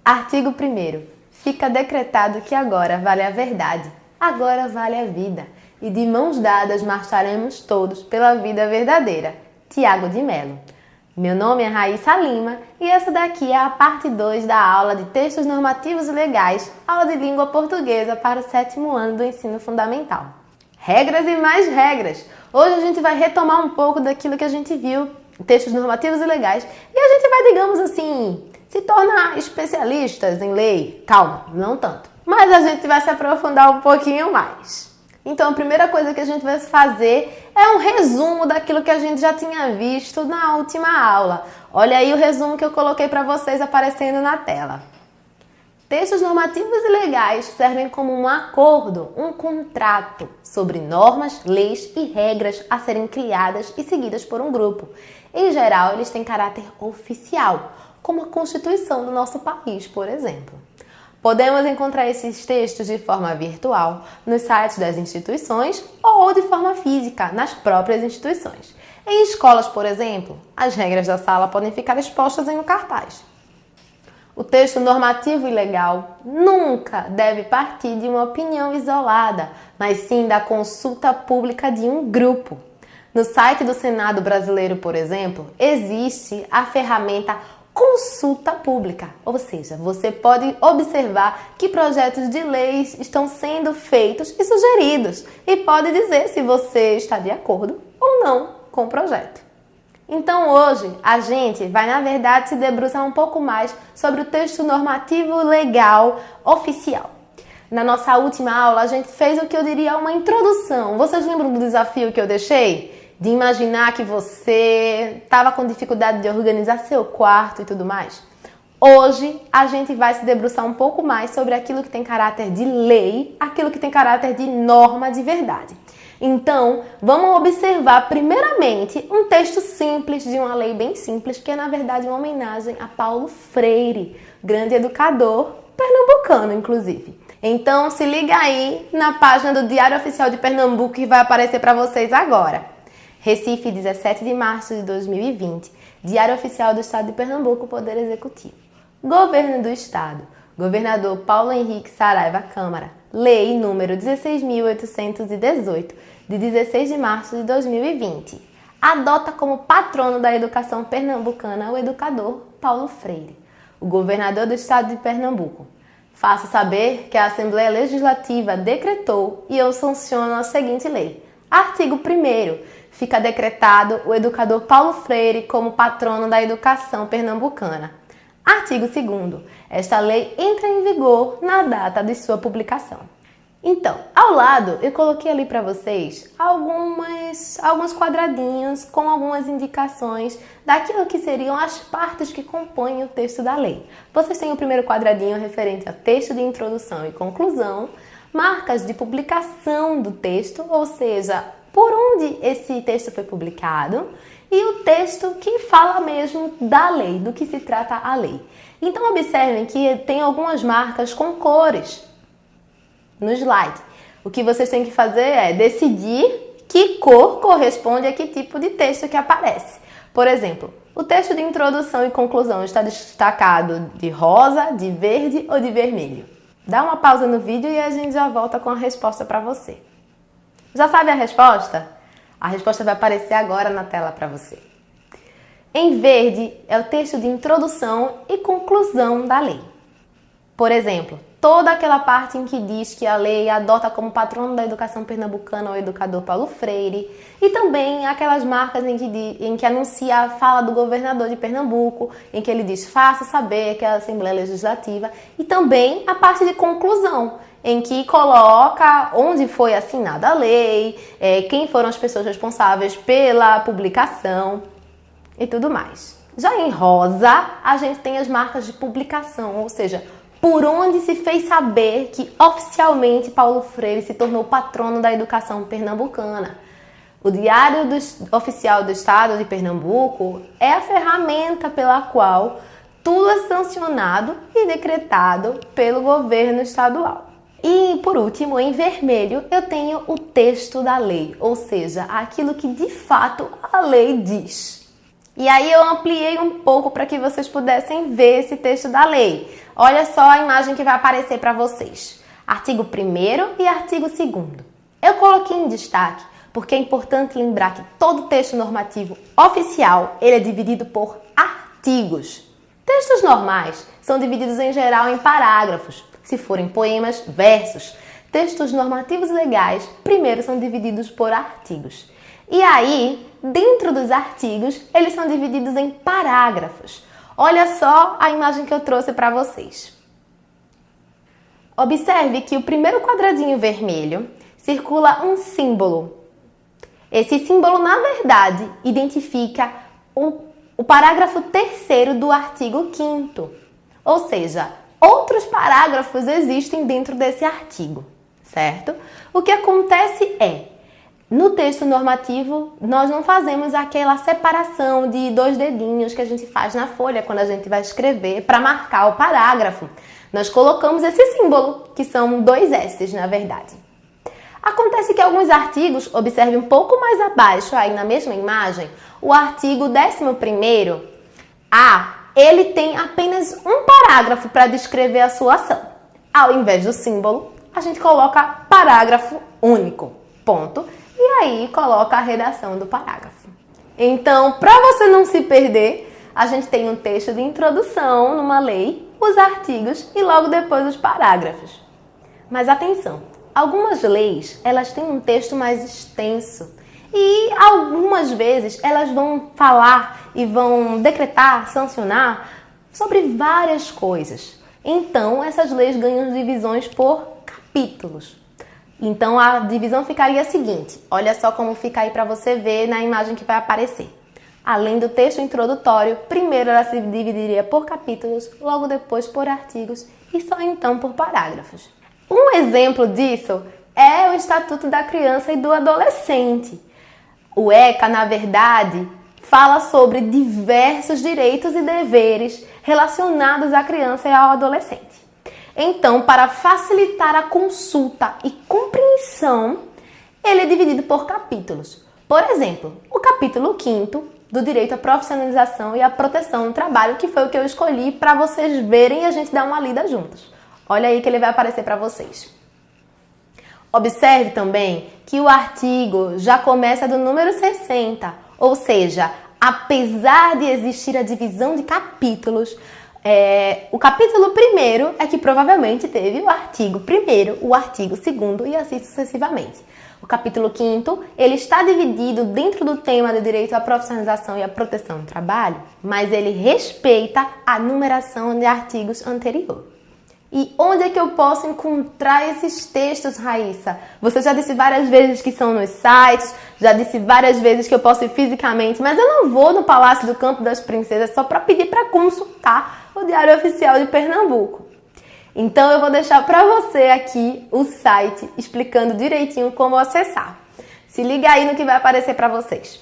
Artigo 1º. Fica decretado que agora vale a verdade, agora vale a vida, e de mãos dadas marcharemos todos pela vida verdadeira. Tiago de Mello. Meu nome é Raíssa Lima e essa daqui é a parte 2 da aula de textos normativos e legais, aula de língua portuguesa para o 7º ano do ensino fundamental. Regras e mais regras! Hoje a gente vai retomar um pouco daquilo que a gente viu, textos normativos e legais, e a gente vai, digamos assim, se tornar especialistas em lei. Calma, não tanto. Mas a gente vai se aprofundar um pouquinho mais. Então, a primeira coisa que a gente vai fazer é um resumo daquilo que a gente já tinha visto na última aula. Olha aí o resumo que eu coloquei para vocês aparecendo na tela. Textos normativos e legais servem como um acordo, um contrato sobre normas, leis e regras a serem criadas e seguidas por um grupo. Em geral, eles têm caráter oficial, como a Constituição do nosso país, por exemplo. Podemos encontrar esses textos de forma virtual nos sites das instituições ou de forma física nas próprias instituições. Em escolas, por exemplo, as regras da sala podem ficar expostas em um cartaz. O texto normativo e legal nunca deve partir de uma opinião isolada, mas sim da consulta pública de um grupo. No site do Senado brasileiro, por exemplo, existe a ferramenta Consulta Pública, ou seja, você pode observar que projetos de leis estão sendo feitos e sugeridos e pode dizer se você está de acordo ou não com o projeto. Então hoje a gente vai, na verdade, se debruçar um pouco mais sobre o texto normativo legal oficial. Na nossa última aula a gente fez o que eu diria uma introdução. Vocês lembram do desafio que eu deixei? De imaginar que você estava com dificuldade de organizar seu quarto e tudo mais? Hoje a gente vai se debruçar um pouco mais sobre aquilo que tem caráter de lei, aquilo que tem caráter de norma de verdade. Então, vamos observar primeiramente um texto simples de uma lei bem simples, que é na verdade uma homenagem a Paulo Freire, grande educador pernambucano, inclusive. Então, se liga aí na página do Diário Oficial de Pernambuco que vai aparecer para vocês agora. Recife, 17 de março de 2020. Diário Oficial do Estado de Pernambuco, Poder Executivo. Governo do Estado. Governador Paulo Henrique Saraiva Câmara. Lei número 16.818, de 16 de março de 2020. Adota como patrono da educação pernambucana o educador Paulo Freire, o governador do Estado de Pernambuco. Faço saber que a Assembleia Legislativa decretou e eu sanciono a seguinte lei. Artigo 1º. Fica decretado o educador Paulo Freire como patrono da educação pernambucana. Artigo 2º. Esta lei entra em vigor na data de sua publicação. Então, ao lado, eu coloquei ali para vocês alguns quadradinhos com algumas indicações daquilo que seriam as partes que compõem o texto da lei. Vocês têm o primeiro quadradinho referente a texto de introdução e conclusão, marcas de publicação do texto, ou seja, por onde esse texto foi publicado, e o texto que fala mesmo da lei, do que se trata a lei. Então observem que tem algumas marcas com cores no slide. O que vocês têm que fazer é decidir que cor corresponde a que tipo de texto que aparece. Por exemplo, o texto de introdução e conclusão está destacado de rosa, de verde ou de vermelho. Dá uma pausa no vídeo e a gente já volta com a resposta para você. Já sabe a resposta? A resposta vai aparecer agora na tela para você. Em verde é o texto de introdução e conclusão da lei. Por exemplo, toda aquela parte em que diz que a lei adota como patrono da educação pernambucana o educador Paulo Freire, e também aquelas marcas em que anuncia a fala do governador de Pernambuco, em que ele diz faça saber que é a Assembleia Legislativa, e também a parte de conclusão, em que coloca onde foi assinada a lei, quem foram as pessoas responsáveis pela publicação e tudo mais. Já em rosa, a gente tem as marcas de publicação, ou seja, por onde se fez saber que oficialmente Paulo Freire se tornou patrono da educação pernambucana. O Diário Oficial do Estado de Pernambuco é a ferramenta pela qual tudo é sancionado e decretado pelo governo estadual. E, por último, em vermelho, eu tenho o texto da lei, ou seja, aquilo que de fato a lei diz. E aí eu ampliei um pouco para que vocês pudessem ver esse texto da lei. Olha só a imagem que vai aparecer para vocês. Artigo 1º e artigo 2º. Eu coloquei em destaque porque é importante lembrar que todo texto normativo oficial ele é dividido por artigos. Textos normais são divididos em geral em parágrafos, se forem poemas, versos. Textos normativos legais, primeiro são divididos por artigos. E aí, dentro dos artigos, eles são divididos em parágrafos. Olha só a imagem que eu trouxe para vocês. Observe que o primeiro quadradinho vermelho circula um símbolo. Esse símbolo, na verdade, identifica o parágrafo 3º do artigo 5º. Ou seja, outros parágrafos existem dentro desse artigo, certo? O que acontece é, no texto normativo, nós não fazemos aquela separação de 2 dedinhos que a gente faz na folha quando a gente vai escrever para marcar o parágrafo. Nós colocamos esse símbolo, que são 2 S's, na verdade. Acontece que alguns artigos, observe um pouco mais abaixo, aí na mesma imagem, o artigo 11º, ele tem apenas um parágrafo para descrever a sua ação. Ao invés do símbolo, a gente coloca parágrafo único, ponto, e aí coloca a redação do parágrafo. Então, para você não se perder, a gente tem um texto de introdução numa lei, os artigos e logo depois os parágrafos. Mas atenção! Algumas leis, elas têm um texto mais extenso e algumas vezes elas vão falar e vão decretar, sancionar sobre várias coisas. Então, essas leis ganham divisões por capítulos. Então, a divisão ficaria a seguinte, olha só como fica aí para você ver na imagem que vai aparecer. Além do texto introdutório, primeiro ela se dividiria por capítulos, logo depois por artigos e só então por parágrafos. Um exemplo disso é o Estatuto da Criança e do Adolescente. O ECA, na verdade, fala sobre diversos direitos e deveres relacionados à criança e ao adolescente. Então, para facilitar a consulta e compreensão, ele é dividido por capítulos. Por exemplo, o capítulo 5º do direito à profissionalização e à proteção no trabalho, que foi o que eu escolhi para vocês verem e a gente dar uma lida juntos. Olha aí que ele vai aparecer para vocês. Observe também que o artigo já começa do número 60, ou seja, apesar de existir a divisão de capítulos, o capítulo 1º é que provavelmente teve o artigo 1º, o artigo 2º e assim sucessivamente. O capítulo 5º, ele está dividido dentro do tema do direito à profissionalização e à proteção do trabalho, mas ele respeita a numeração de artigos anterior. E onde é que eu posso encontrar esses textos, Raíssa? Você já disse várias vezes que são nos sites, já disse várias vezes que eu posso ir fisicamente, mas eu não vou no Palácio do Campo das Princesas só para pedir para consultar o Diário Oficial de Pernambuco. Então eu vou deixar para você aqui o site explicando direitinho como acessar. Se liga aí no que vai aparecer para vocês.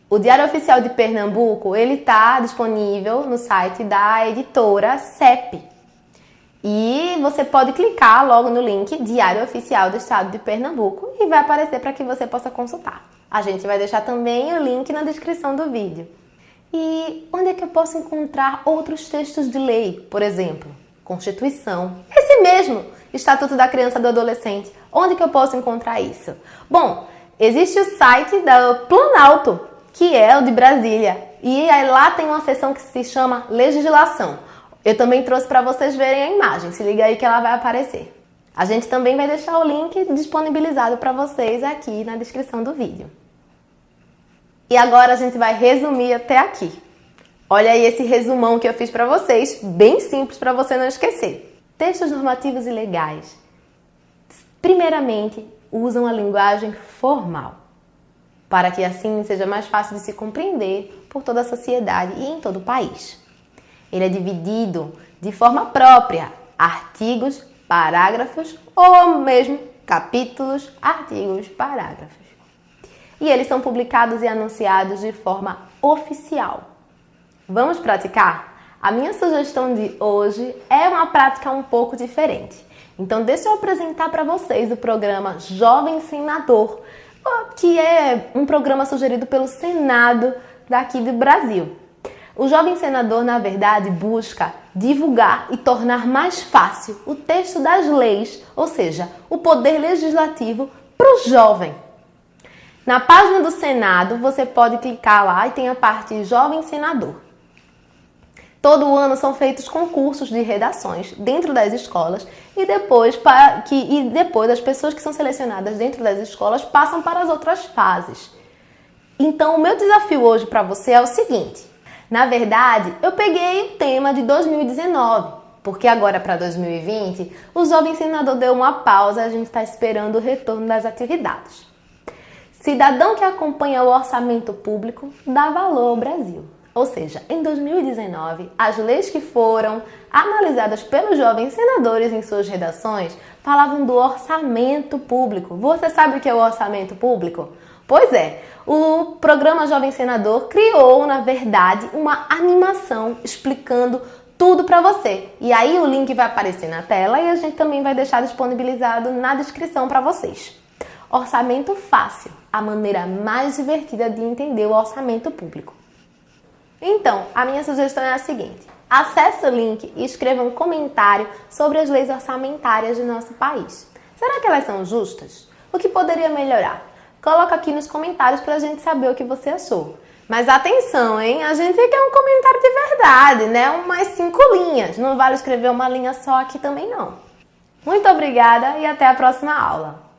O Diário Oficial de Pernambuco, ele está disponível no site da editora CEP. E você pode clicar logo no link Diário Oficial do Estado de Pernambuco e vai aparecer para que você possa consultar. A gente vai deixar também o link na descrição do vídeo. E onde é que eu posso encontrar outros textos de lei? Por exemplo, Constituição. Esse mesmo, Estatuto da Criança e do Adolescente. Onde que eu posso encontrar isso? Bom, existe o site da Planalto, que é o de Brasília. E aí lá tem uma seção que se chama Legislação. Eu também trouxe para vocês verem a imagem, se liga aí que ela vai aparecer. A gente também vai deixar o link disponibilizado para vocês aqui na descrição do vídeo. E agora a gente vai resumir até aqui. Olha aí esse resumão que eu fiz para vocês, bem simples para você não esquecer. Textos normativos e legais, primeiramente, usam a linguagem formal, para que assim seja mais fácil de se compreender por toda a sociedade e em todo o país. Ele é dividido de forma própria, artigos, parágrafos ou mesmo capítulos, artigos, parágrafos. E eles são publicados e anunciados de forma oficial. Vamos praticar? A minha sugestão de hoje é uma prática um pouco diferente. Então deixa eu apresentar para vocês o programa Jovem Senador, que é um programa sugerido pelo Senado daqui do Brasil. O Jovem Senador, na verdade, busca divulgar e tornar mais fácil o texto das leis, ou seja, o poder legislativo para o jovem. Na página do Senado, você pode clicar lá e tem a parte Jovem Senador. Todo ano são feitos concursos de redações dentro das escolas e depois as pessoas que são selecionadas dentro das escolas passam para as outras fases. Então, o meu desafio hoje para você é o seguinte. Na verdade, eu peguei o tema de 2019, porque agora para 2020, o Jovem Senador deu uma pausa, a gente está esperando o retorno das atividades. Cidadão que acompanha o orçamento público dá valor ao Brasil. Ou seja, em 2019, as leis que foram analisadas pelos jovens senadores em suas redações falavam do orçamento público. Você sabe o que é o orçamento público? Pois é, o programa Jovem Senador criou, na verdade, uma animação explicando tudo para você. E aí o link vai aparecer na tela e a gente também vai deixar disponibilizado na descrição para vocês. Orçamento fácil, a maneira mais divertida de entender o orçamento público. Então, a minha sugestão é a seguinte. Acesse o link e escreva um comentário sobre as leis orçamentárias do nosso país. Será que elas são justas? O que poderia melhorar? Coloca aqui nos comentários para a gente saber o que você achou. Mas atenção, hein? A gente quer um comentário de verdade, né? Umas 5 linhas. Não vale escrever uma linha só aqui também não. Muito obrigada e até a próxima aula.